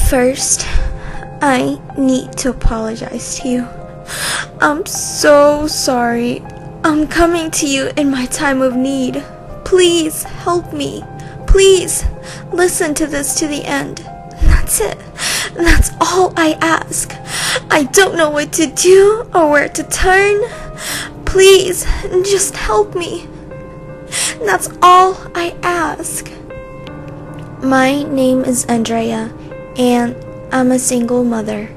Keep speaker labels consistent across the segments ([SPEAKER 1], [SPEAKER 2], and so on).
[SPEAKER 1] First, I need to apologize to you. I'm so sorry. I'm coming to you in my time of need. Please help me. Please listen to this to the end. That's it. That's all I ask. I don't know what to do or where to turn. Please, just help me. That's all I ask. My name is Andrea, and I'm a single mother.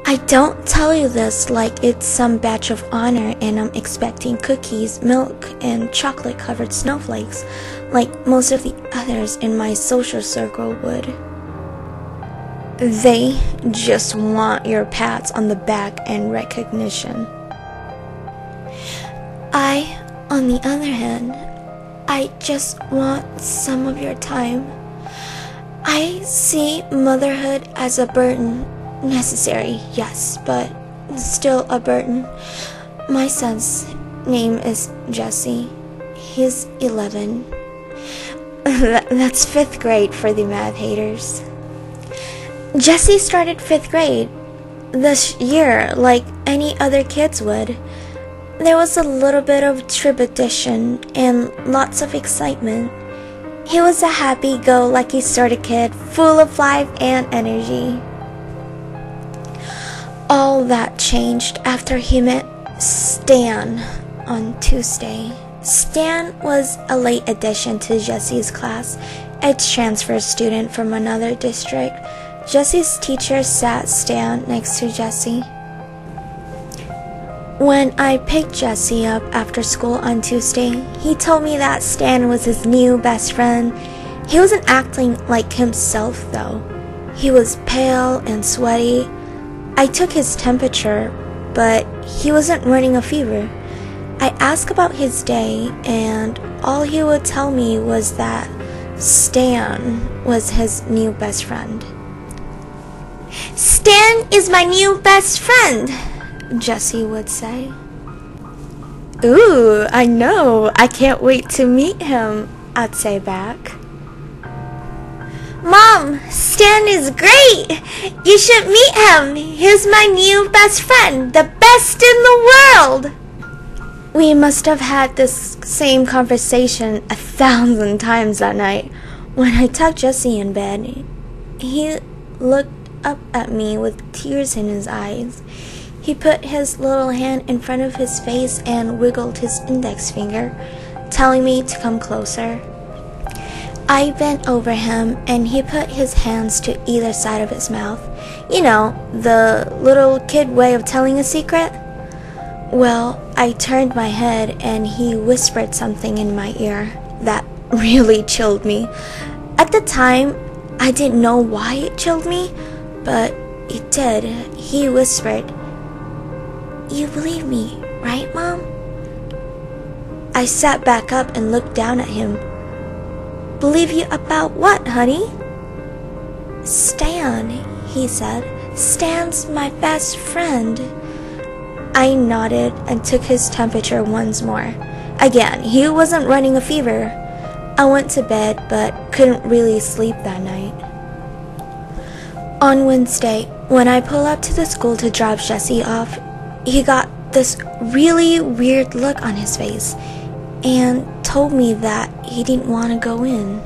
[SPEAKER 1] I don't tell you this like it's some badge of honor and I'm expecting cookies, milk, and chocolate-covered snowflakes like most of the others in my social circle would. They just want your pats on the back and recognition. On the other hand, I just want some of your time. I see motherhood as a burden. Necessary, yes, but still a burden. My son's name is Jesse. He's 11. That's 5th grade for the math haters. Jesse started 5th grade this year like any other kids would. There was a little bit of trepidation and lots of excitement. He was a happy-go-lucky sort of kid, full of life and energy. All that changed after he met Stan on Tuesday. Stan was a late addition to Jesse's class, a transfer student from another district. Jesse's teacher sat Stan next to Jesse. When I picked Jesse up after school on Tuesday, he told me that Stan was his new best friend. He wasn't acting like himself though. He was pale and sweaty. I took his temperature, but he wasn't running a fever. I asked about his day, and all he would tell me was that Stan was his new best friend. "Stan is my new best friend," Jesse would say. "Ooh, I know. I can't wait to meet him," I'd say back. "Mom, Stan is great. You should meet him. He's my new best friend, the best in the world." We must have had this same conversation 1,000 times that night. When I tucked Jesse in bed, he looked up at me with tears in his eyes. He put his little hand in front of his face and wiggled his index finger, telling me to come closer. I bent over him and he put his hands to either side of his mouth. You know, the little kid way of telling a secret? Well, I turned my head and he whispered something in my ear that really chilled me. At the time, I didn't know why it chilled me, but it did. He whispered, "You believe me, right, Mom?" I sat back up and looked down at him. "Believe you about what, honey?" "Stan," he said. "Stan's my best friend." I nodded and took his temperature once more. Again, he wasn't running a fever. I went to bed but couldn't really sleep that night. On Wednesday, when I pulled up to the school to drop Jesse off, he got this really weird look on his face and told me that he didn't want to go in.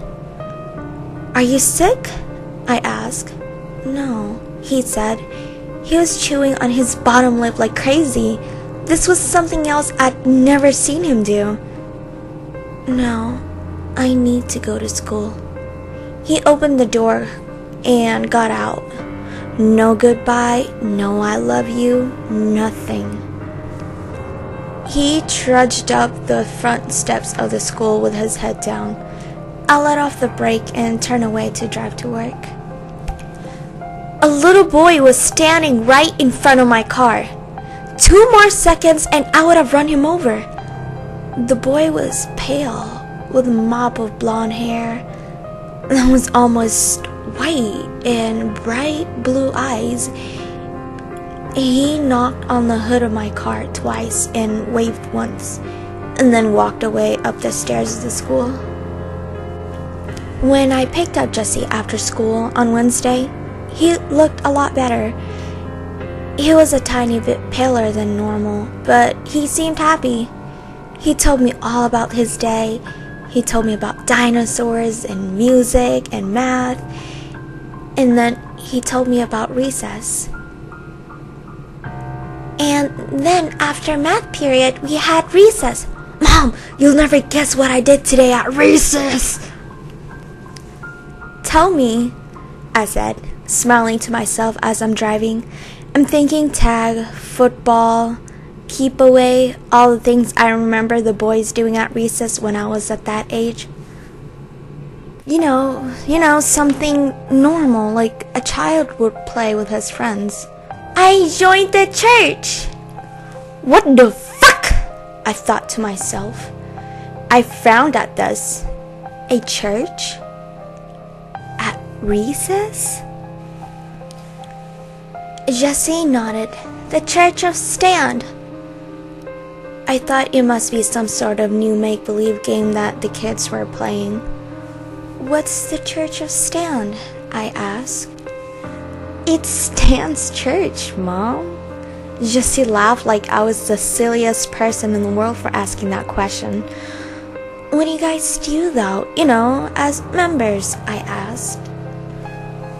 [SPEAKER 1] "Are you sick?" I asked. "No," he said. He was chewing on his bottom lip like crazy. This was something else I'd never seen him do. "No, I need to go to school." He opened the door and got out. No goodbye, no I love you, nothing. He trudged up the front steps of the school with his head down. I let off the brake and turned away to drive to work. A little boy was standing right in front of my car. 2 more seconds and I would have run him over. The boy was pale, with a mop of blonde hair that was almost white and bright blue eyes. He knocked on the hood of my car twice and waved once, and then walked away up the stairs of the school. When I picked up Jesse after school on Wednesday, He looked a lot better. He was a tiny bit paler than normal, but he seemed happy. He told me all about his day. He told me about dinosaurs and music and math. And then he told me about recess. And then after math period, we had recess. Mom, you'll never guess what I did today at recess. Tell me, I said, smiling to myself as I'm driving. I'm thinking tag, football, keep away, all the things I remember the boys doing at recess when I was at that age. You know, something normal, like a child would play with his friends. I joined the church. What the fuck? I thought to myself. I frowned at this. A church? At recess? Jesse nodded. The Church of Stand. I thought it must be some sort of new make-believe game that the kids were playing. What's the Church of Stand? I asked. It's Stan's church, Mom. Jesse laughed like I was the silliest person in the world for asking that question. What do you guys do though, as members? I asked.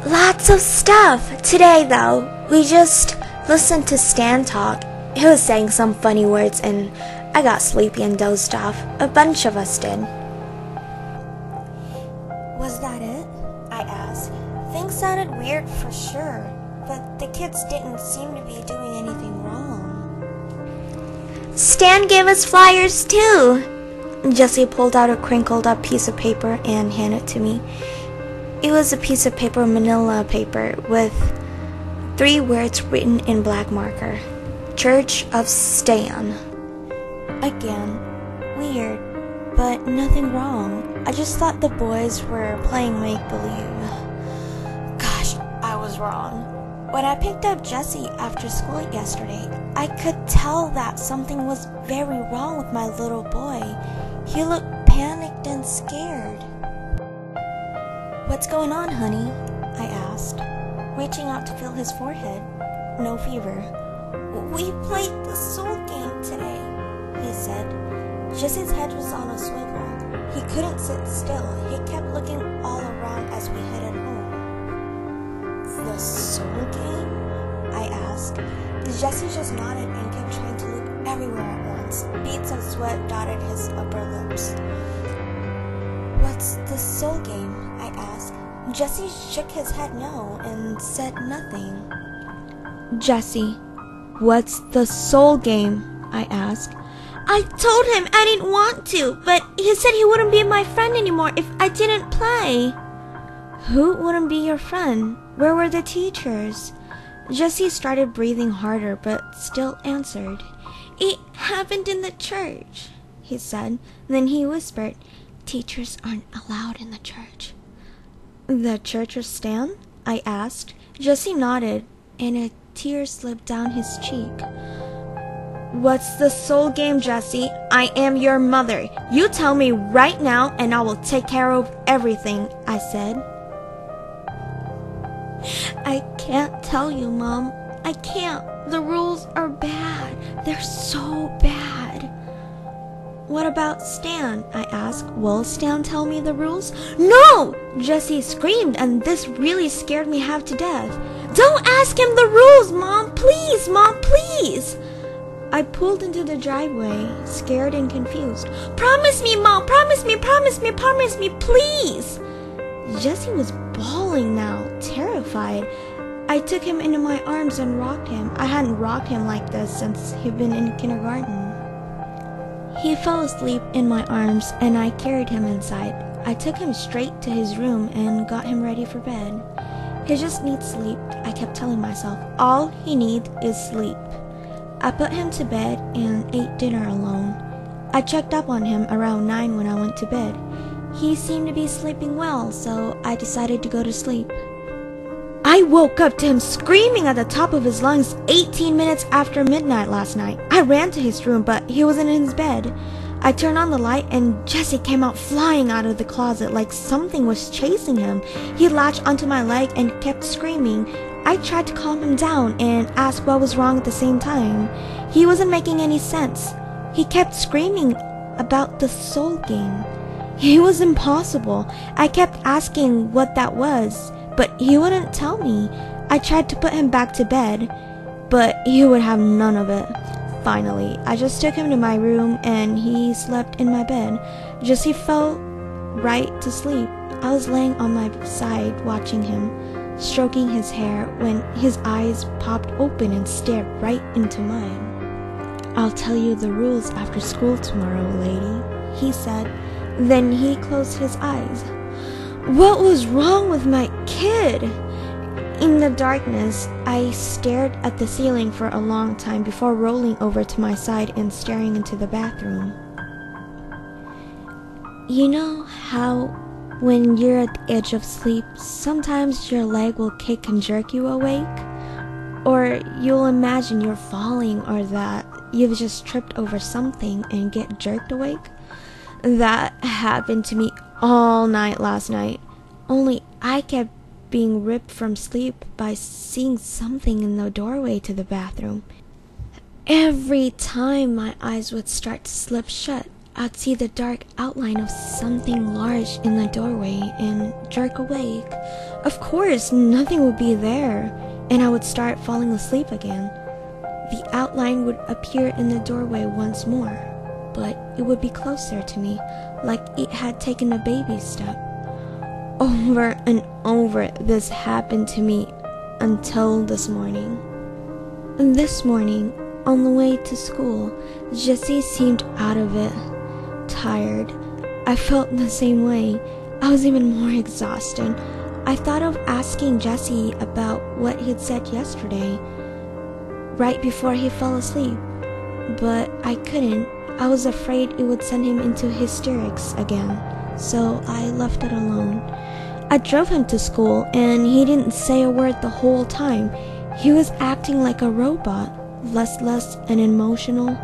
[SPEAKER 1] Lots of stuff. Today though, we just listened to Stan talk. He was saying some funny words and I got sleepy and dozed off. A bunch of us did. Was that it? I asked. Things sounded weird for sure, but the kids didn't seem to be doing anything wrong. Stan gave us flyers too. Jesse pulled out a crinkled up piece of paper and handed it to me. It was a piece of paper, manila paper, with 3 words written in black marker. Church of Stan. Again, weird, but nothing wrong. I just thought the boys were playing make-believe. Gosh, I was wrong. When I picked up Jesse after school yesterday, I could tell that something was very wrong with my little boy. He looked panicked and scared. What's going on, honey? I asked, reaching out to feel his forehead. No fever. We played the soul game today, he said. Jesse's head was on a swivel. He couldn't sit still. He kept looking all around as we headed home. The soul game? I asked. Jesse just nodded and kept trying to look everywhere at once. Beads of sweat dotted his upper lips. What's the soul game? I asked. Jesse shook his head no and said nothing. Jesse, what's the soul game? I asked. I told him I didn't want to, but he said he wouldn't be my friend anymore if I didn't play. Who wouldn't be your friend? Where were the teachers? Jesse started breathing harder, but still answered. It happened in the church, he said. Then he whispered, teachers aren't allowed in the church. The Church of Stan? I asked. Jesse nodded, and a tear slipped down his cheek. What's the soul game, Jesse? I am your mother. You tell me right now and I will take care of everything, I said. I can't tell you, Mom. I can't. The rules are bad. They're so bad. What about Stan? I asked. Will Stan tell me the rules? No! Jesse screamed, and this really scared me half to death. Don't ask him the rules, Mom! Please, Mom, please! I pulled into the driveway, scared and confused. Promise me, Mom! Promise me, promise me, promise me, please! Jesse was bawling now, terrified. I took him into my arms and rocked him. I hadn't rocked him like this since he'd been in kindergarten. He fell asleep in my arms, and I carried him inside. I took him straight to his room and got him ready for bed. He just needs sleep, I kept telling myself. All he needs is sleep. I put him to bed and ate dinner alone. I checked up on him around 9 when I went to bed. He seemed to be sleeping well, so I decided to go to sleep. I woke up to him screaming at the top of his lungs 18 minutes after midnight last night. I ran to his room, but he wasn't in his bed. I turned on the light and Jesse came out flying out of the closet like something was chasing him. He latched onto my leg and kept screaming. I tried to calm him down and ask what was wrong at the same time. He wasn't making any sense. He kept screaming about the soul game. It was impossible. I kept asking what that was, but he wouldn't tell me. I tried to put him back to bed, but he would have none of it. Finally, I just took him to my room and he slept in my bed. Jesse fell right to sleep. I was laying on my side watching him, stroking his hair when his eyes popped open and stared right into mine. "I'll tell you the rules after school tomorrow, lady," he said. Then he closed his eyes. What was wrong with my kid? In the darkness, I stared at the ceiling for a long time before rolling over to my side and staring into the bathroom. You know how when you're at the edge of sleep, sometimes your leg will kick and jerk you awake? Or you'll imagine you're falling or that you've just tripped over something and get jerked awake? That happened to me all night last night, only I kept being ripped from sleep by seeing something in the doorway to the bathroom. Every time my eyes would start to slip shut, I'd see the dark outline of something large in the doorway and jerk awake. Of course, nothing would be there, and I would start falling asleep again. The outline would appear in the doorway once more, but it would be closer to me, like it had taken a baby step. Over and over this happened to me until this morning. And this morning, on the way to school, Jesse seemed out of it, tired. I felt the same way. I was even more exhausted. I thought of asking Jesse about what he'd said yesterday, right before he fell asleep, but I couldn't. I was afraid it would send him into hysterics again, so I left it alone. I drove him to school, and he didn't say a word the whole time. He was acting like a robot, listless and emotional.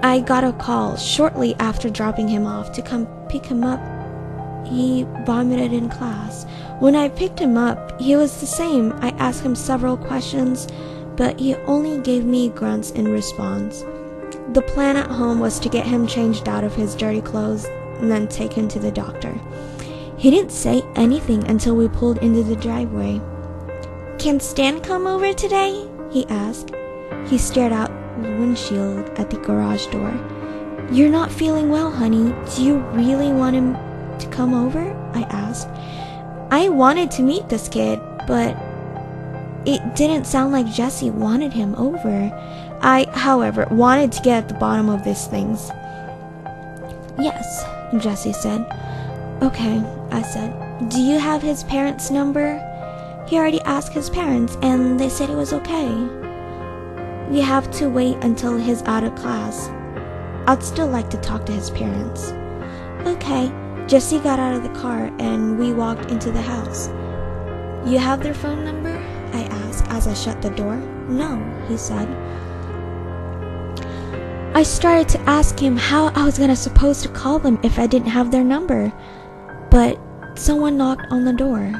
[SPEAKER 1] I got a call shortly after dropping him off to come pick him up. He vomited in class. When I picked him up, he was the same. I asked him several questions, but he only gave me grunts in response. The plan at home was to get him changed out of his dirty clothes and then take him to the doctor. He didn't say anything until we pulled into the driveway. "Can Stan come over today?" he asked. He stared out the windshield at the garage door. "You're not feeling well, honey. Do you really want him to come over?" I asked. I wanted to meet this kid, but it didn't sound like Jesse wanted him over. I, however, wanted to get at the bottom of these things. "Yes," Jesse said. "Okay," I said. "Do you have his parents' number?" He already asked his parents, and they said it was okay. We have to wait until he's out of class. I'd still like to talk to his parents. Okay. Jesse got out of the car, and we walked into the house. "You have their phone number?" I asked as I shut the door. "No," he said. I started to ask him how I was supposed to call them if I didn't have their number. But someone knocked on the door.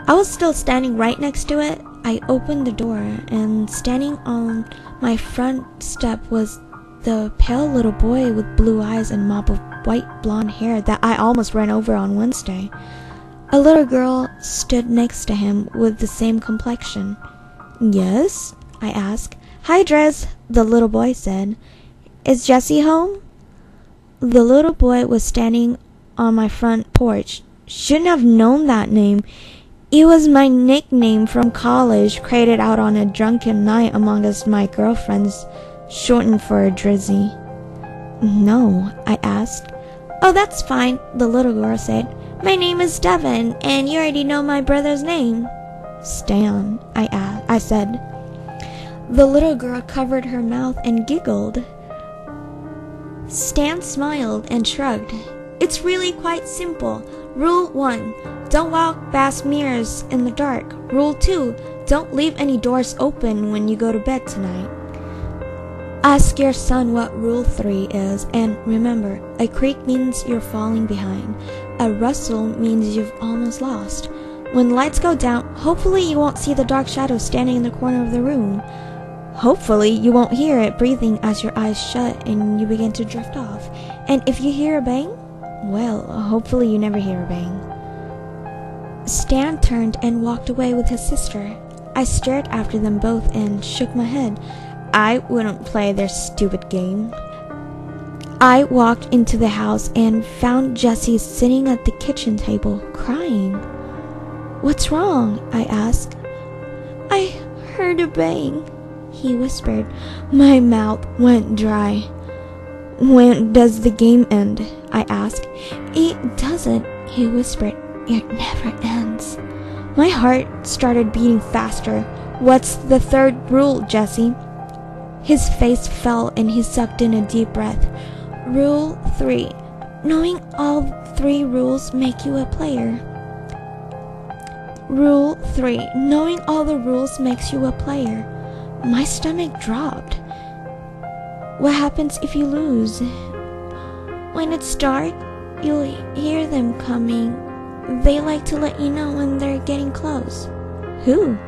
[SPEAKER 1] I was still standing right next to it. I opened the door, and standing on my front step was the pale little boy with blue eyes and mop of white blonde hair that I almost ran over on Wednesday. A little girl stood next to him with the same complexion. "Yes?" I asked. "Hi, Dres," the little boy said. "Is Jesse home?" The little boy was standing on my front porch. Shouldn't have known that name. It was my nickname from college, created out on a drunken night amongst my girlfriends, shortened for Drizzy. "No," I asked. "Oh, that's fine," the little girl said. "My name is Devin, and you already know my brother's name." "Stan," I said. The little girl covered her mouth and giggled. Stan smiled and shrugged. "It's really quite simple. Rule 1, don't walk past mirrors in the dark. Rule 2, don't leave any doors open when you go to bed tonight."
[SPEAKER 2] Ask your son what Rule 3 is, and remember, a creak means you're falling behind. A rustle means you've almost lost. When lights go down, hopefully you won't see the dark shadow standing in the corner of the room. Hopefully you won't hear it breathing as your eyes shut and you begin to drift off. And if you hear a bang, well, hopefully you never hear a bang. Stan turned and walked away with his sister. I stared after them both and shook my head. I wouldn't play their stupid game. I walked into the house and found Jesse sitting at the kitchen table, crying. "What's wrong?" I asked. "I heard a bang," he whispered. My mouth went dry. "When does the game end?" I asked. "It doesn't," he whispered. "It never ends." My heart started beating faster. "What's the third rule, Jesse?" His face fell and he sucked in a deep breath. "Rule 3. Knowing all 3 rules make you a player." Rule 3. Knowing all the rules makes you a player. My stomach dropped. "What happens if you lose?" "When it's dark, you'll hear them coming. They like to let you know when they're getting close." "Who?"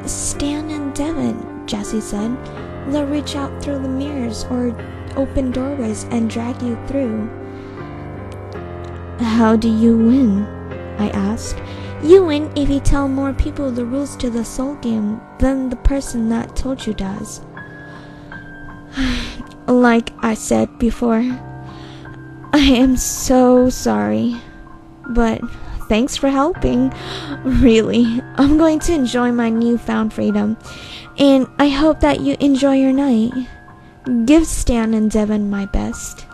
[SPEAKER 2] "Stan and Devin," Jesse said. "They'll reach out through the mirrors or open doorways and drag you through." "How do you win?" I asked. "You win if you tell more people the rules to the soul game than the person that told you does." Like I said before, I am so sorry, but thanks for helping. Really, I'm going to enjoy my newfound freedom, and I hope that you enjoy your night. Give Stan and Devin my best.